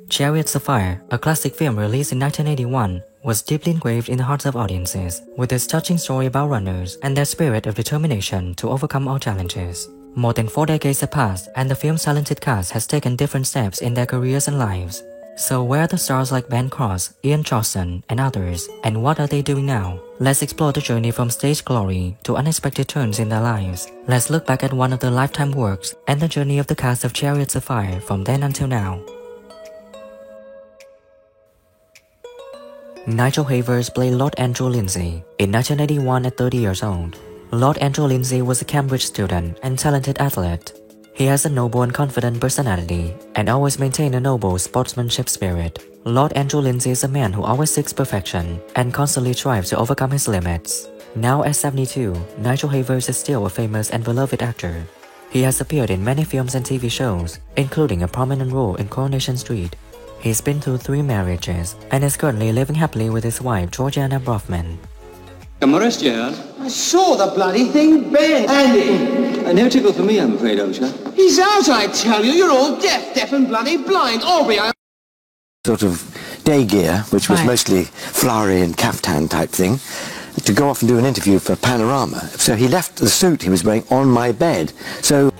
Chariots of Fire, a classic film released in 1981, was deeply engraved in the hearts of audiences, with its touching story about runners and their spirit of determination to overcome all challenges. More than 4 decades have passed, and the film's talented cast has taken different steps in their careers and lives. So where are the stars like Ben Cross, Ian Charleston, and others, and what are they doing now? Let's explore the journey from stage glory to unexpected turns in their lives. Let's look back at one of their lifetime works and the journey of the cast of Chariots of Fire from then until now. Nigel Havers played Lord Andrew Lindsay in 1981 at 30 years old. Lord Andrew Lindsay was a Cambridge student and talented athlete. He has a noble and confident personality and always maintained a noble sportsmanship spirit. Lord Andrew Lindsay is a man who always seeks perfection and constantly strives to overcome his limits. Now at 72, Nigel Havers is still a famous and beloved actor. He has appeared in many films and TV shows, including a prominent role in Coronation Street. He's been through 3 marriages and is currently living happily with his wife Georgiana Brofman. Come arrest you, Hal. I saw the bloody thing, Ben. Andy! No tickle for me, I'm afraid, old chap. He's out, I tell you. You're all deaf and bloody blind. Aubrey, I... Sort of day gear, which was mostly flowery and caftan type thing, to go off and do an interview for Panorama. So he left the suit he was wearing on my bed. So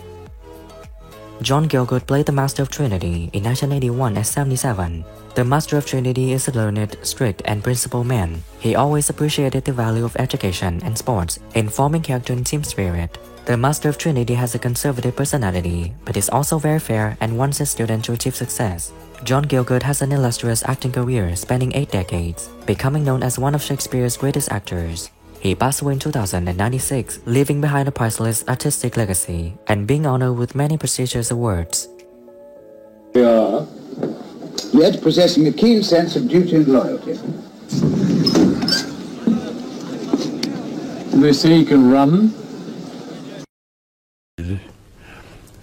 John Gielgud played the Master of Trinity in 1981 at 77. The Master of Trinity is a learned, strict, and principled man. He always appreciated the value of education and sports in forming character and team spirit. The Master of Trinity has a conservative personality, but is also very fair and wants his students to achieve success. John Gielgud has an illustrious acting career spanning 8 decades, becoming known as one of Shakespeare's greatest actors. He passed away in 2096, leaving behind a priceless artistic legacy and being honored with many prestigious awards. We are, yet possessing a keen sense of duty and loyalty. They say he can run,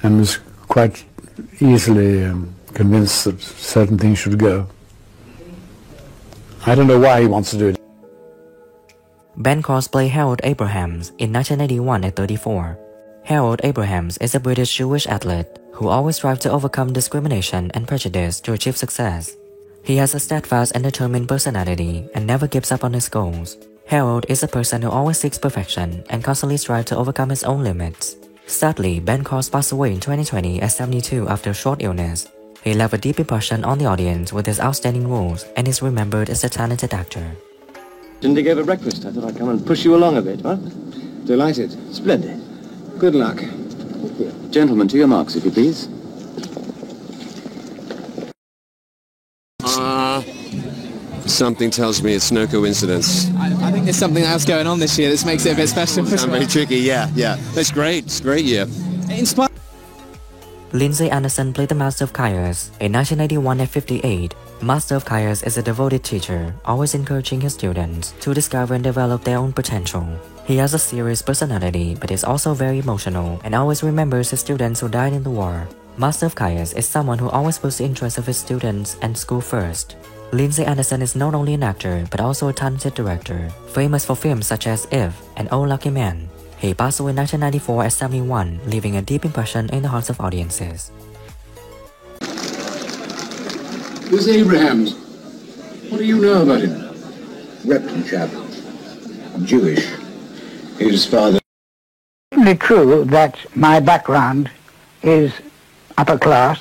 and was quite easily convinced that certain things should go. I don't know why he wants to do it. Ben Cross played Harold Abrahams in 1981 at 34. Harold Abrahams is a British Jewish athlete who always strives to overcome discrimination and prejudice to achieve success. He has a steadfast and determined personality and never gives up on his goals. Harold is a person who always seeks perfection and constantly strives to overcome his own limits. Sadly, Ben Cross passed away in 2020 at 72 after a short illness. He left a deep impression on the audience with his outstanding roles and is remembered as a talented actor. Didn't take over breakfast. I thought I'd come and push you along a bit, huh? Delighted. Splendid. Good luck. Gentlemen, to your marks, if you please. Something tells me it's no coincidence. I think there's something else going on this year that makes it a bit special. Very tricky, yeah. That's great. It's a great year. Lindsay Anderson played the Master of Caius in 1981 at 58. Master of Caius is a devoted teacher, always encouraging his students to discover and develop their own potential. He has a serious personality but is also very emotional and always remembers his students who died in the war. Master of Caius is someone who always puts the interests of his students and school first. Lindsay Anderson is not only an actor but also a talented director, famous for films such as If and Oh Lucky Man. He passed away in 1994 at 71, leaving a deep impression in the hearts of audiences. This Abrahams, what do you know about him? Repton chap. Jewish. His father... It's certainly true that my background is upper class.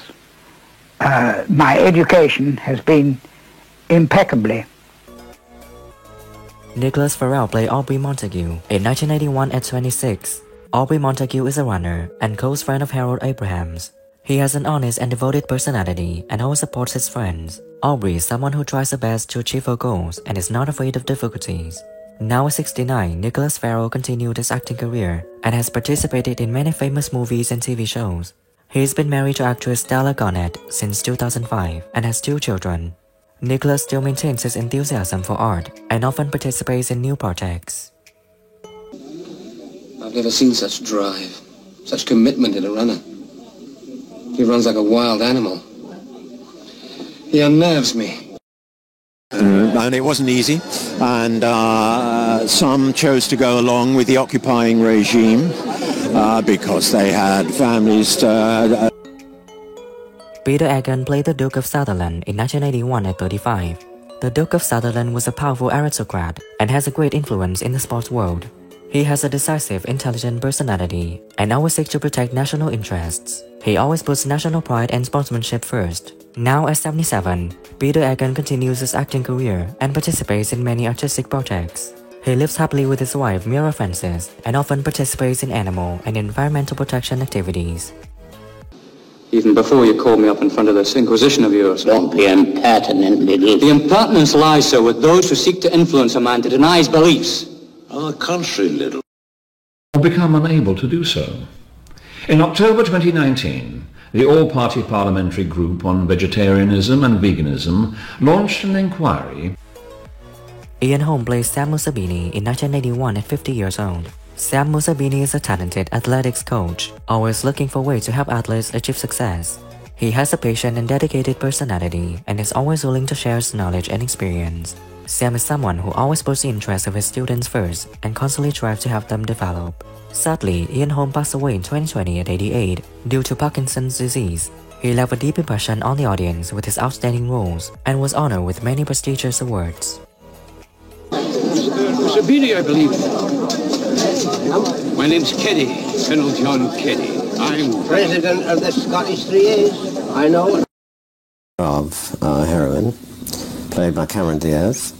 My education has been impeccably. Nicholas Farrell played Aubrey Montague in 1981 at 26. Aubrey Montague is a runner and close friend of Harold Abrahams. He has an honest and devoted personality and always supports his friends. Aubrey is someone who tries her best to achieve her goals and is not afraid of difficulties. Now at 69, Nicholas Farrell continued his acting career and has participated in many famous movies and TV shows. He has been married to actress Stella Garnett since 2005 and has 2 children. Nicholas still maintains his enthusiasm for art and often participates in new projects. I've never seen such drive, such commitment in a runner. He runs like a wild animal. He unnerves me. And it wasn't easy, and some chose to go along with the occupying regime because they had families. Peter Egan played the Duke of Sutherland in 1981 at 35. The Duke of Sutherland was a powerful aristocrat and has a great influence in the sports world. He has a decisive, intelligent personality and always seeks to protect national interests. He always puts national pride and sportsmanship first. Now at 77, Peter Egan continues his acting career and participates in many artistic projects. He lives happily with his wife Mira Francis and often participates in animal and environmental protection activities. Even before you called me up in front of this inquisition of yours. Don't be impertinent, Liddy. The impertinence lies, sir, with those who seek to influence a man to deny his beliefs. On the contrary, Little. Or become unable to do so. In October 2019, the All-Party Parliamentary Group on Vegetarianism and Veganism launched an inquiry. Ian Holm plays Sam Musabini in 1981 at 50 years old. Sam Musabini is a talented athletics coach, always looking for ways to help athletes achieve success. He has a patient and dedicated personality and is always willing to share his knowledge and experience. Sam is someone who always puts the interests of his students first and constantly strives to help them develop. Sadly, Ian Holm passed away in 2020 at 88 due to Parkinson's disease. He left a deep impression on the audience with his outstanding roles and was honored with many prestigious awards. Sabini, I believe. My name's Keddy, Colonel John Keddy. I'm president of the Scottish 3As. I know. Of heroin, played by Cameron Diaz,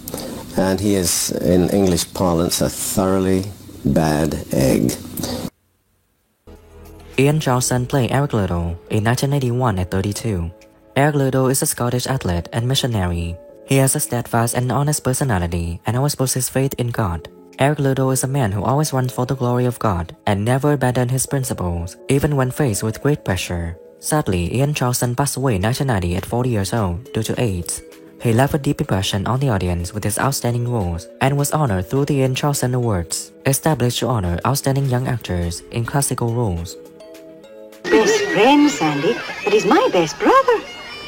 and he is, in English parlance, a thoroughly bad egg. Ian Charleson played Eric Liddell in 1981 at 32. Eric Liddell is a Scottish athlete and missionary. He has a steadfast and honest personality and always puts his faith in God. Eric Liddell is a man who always runs for the glory of God and never abandons his principles, even when faced with great pressure. Sadly, Ian Charleson passed away in 1990 at 40 years old due to AIDS. He left a deep impression on the audience with his outstanding roles and was honored through the Ian Charleson Awards, established to honor outstanding young actors in classical roles. Best friend, Sandy, but he's my best brother.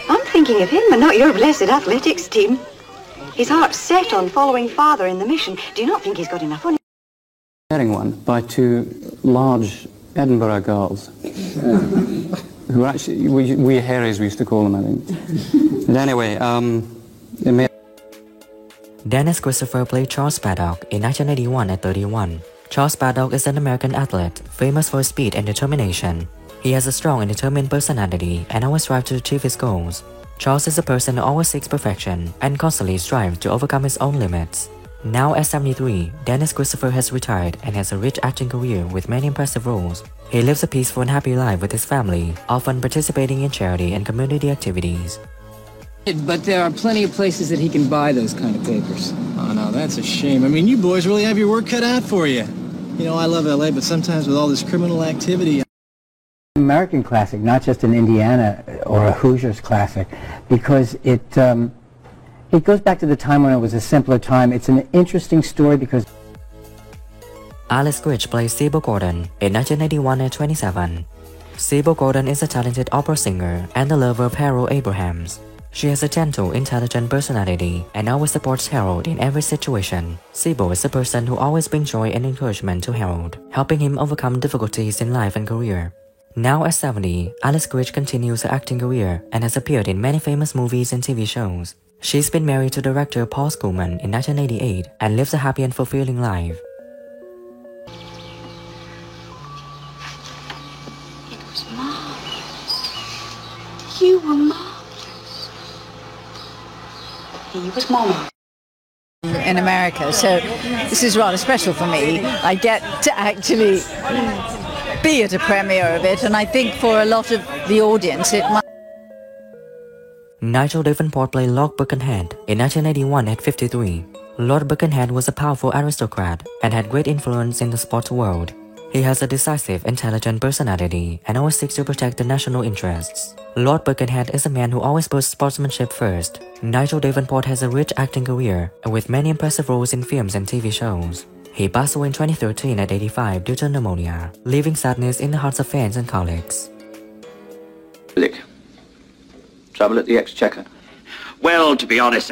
I'm thinking of him and not your blessed athletics team. His heart's set on following Father in the mission. Do you not think he's got enough on him? Getting one by two large Edinburgh girls. Who actually, we Harrys we used to call them, I think. But anyway, it made... Dennis Christopher played Charles Paddock in 1981 at 31. Charles Paddock is an American athlete, famous for his speed and determination. He has a strong and determined personality and always strives to achieve his goals. Charles is a person who always seeks perfection and constantly strives to overcome his own limits. Now at 73, Dennis Christopher has retired and has a rich acting career with many impressive roles. He lives a peaceful and happy life with his family, often participating in charity and community activities. But there are plenty of places that he can buy those kind of papers. Oh, no, that's a shame. I mean, you boys really have your work cut out for you. You know, I love LA, but sometimes with all this criminal activity... American classic, not just an Indiana or a Hoosiers classic, because it goes back to the time when it was a simpler time. It's an interesting story because... Alice Gritch plays Sybil Gordon in 1981 at 27. Sybil Gordon is a talented opera singer and the lover of Harold Abrahams. She has a gentle, intelligent personality and always supports Harold in every situation. Sybil is a person who always brings joy and encouragement to Harold, helping him overcome difficulties in life and career. Now at 70, Alice Gritch continues her acting career and has appeared in many famous movies and TV shows. She's been married to director Paul Schoolman in 1988 and lives a happy and fulfilling life. It was marvelous. You were marvelous. He was marvelous. In America, so this is rather special for me. I get to actually be at a premiere of it, and I think for a lot of the audience it might... Nigel Davenport played Lord Birkenhead in 1981 at 53. Lord Birkenhead was a powerful aristocrat and had great influence in the sports world. He has a decisive, intelligent personality and always seeks to protect the national interests. Lord Birkenhead is a man who always puts sportsmanship first. Nigel Davenport has a rich acting career with many impressive roles in films and TV shows. He passed away in 2013 at 85 due to pneumonia, leaving sadness in the hearts of fans and colleagues. Trouble at the Exchequer? Well, to be honest...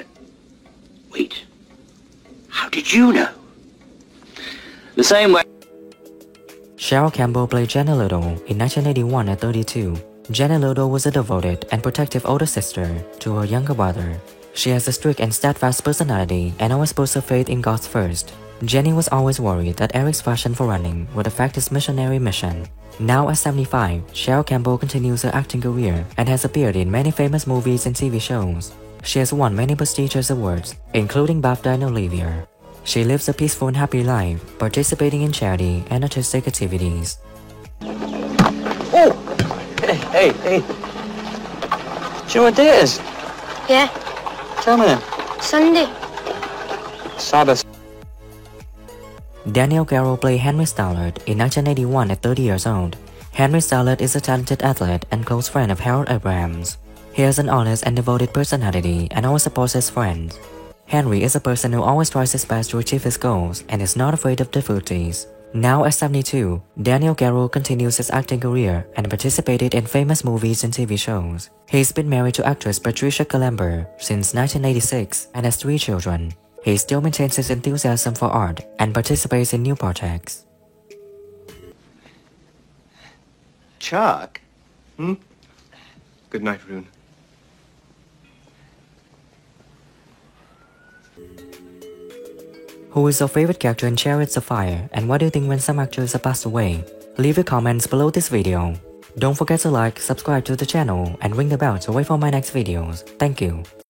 Wait. How did you know? The same way... Cheryl Campbell played Jenna Little in 1981 at 32. Jenny Ludo was a devoted and protective older sister to her younger brother. She has a strict and steadfast personality and always puts her faith in God first. Jenny was always worried that Eric's passion for running would affect his missionary mission. Now at 75, Cheryl Campbell continues her acting career and has appeared in many famous movies and TV shows. She has won many prestigious awards, including BAFTA and Olivier. She lives a peaceful and happy life, participating in charity and artistic activities. Oh! Hey. Do you know what day it is? Yeah. Tell me then. Sunday. Sabbath. Daniel Carroll played Henry Stallard in 1981 at 30 years old. Henry Stallard is a talented athlete and close friend of Harold Abrahams. He has an honest and devoted personality and always supports his friends. Henry is a person who always tries his best to achieve his goals and is not afraid of difficulties. Now at 72, Daniel Carroll continues his acting career and participated in famous movies and TV shows. He's been married to actress Patricia Calember since 1986 and has 3 children. He still maintains his enthusiasm for art and participates in new projects. Chuck? Good night, Rune. Who is your favorite character in Chariots of Fire, and what do you think when some actors have passed away? Leave your comments below this video. Don't forget to like, subscribe to the channel, and ring the bell to wait for my next videos. Thank you.